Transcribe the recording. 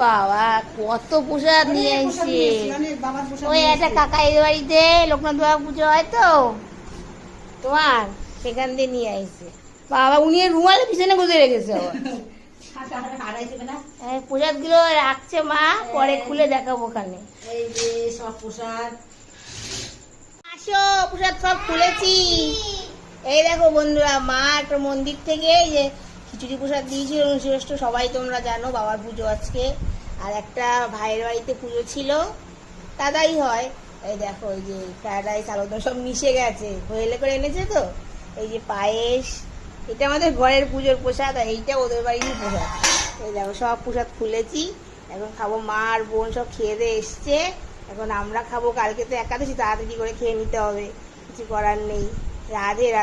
বাবা কত প্রসাদ নিয়ে এসছে। ওই একটা কাকা এর বাড়িতে লোকনাথ বাবা পুজো হয় তো তোমার, সেখান দিয়ে নিয়ে আসছে। বাবা উনি রুমালের পিছনে গুঁজে রেখেছে। প্রসাদ গুলো রাখছে মা, পরে খুলে দেখাবো ওখানে। এই যে সব প্রসাদ, আসো প্রসাদ সব খুলেছি। এই দেখো বন্ধুরা, মা একটা মন্দির থেকে এই যে খিচুড়ি প্রসাদ দিয়েছিল 19 সবাই তোমরা জানো, বাবার পুজো আজকে। আর একটা ভাইয়ের বাড়িতে পুজো ছিল, দাদাই হয়। এই দেখো এই যে ফ্রাইড রাইস, আলুদম সব মিশে গেছে, হয়েলে করে এনেছে তো। এই যে পায়েস, এটা আমাদের ঘরের পুজোর প্রসাদ, আর এইটা ওদের বাড়ির প্রসাদ। এই দেখো সব প্রসাদ খুলেছি, এখন খাবো। মা আর বোন সব খেয়ে দিয়ে এসছে, এখন আমরা খাবো। কালকে তো একাদশী, তাড়াতাড়ি করে খেয়ে নিতে হবে, কিছু করার নেই। রাধে রাধে।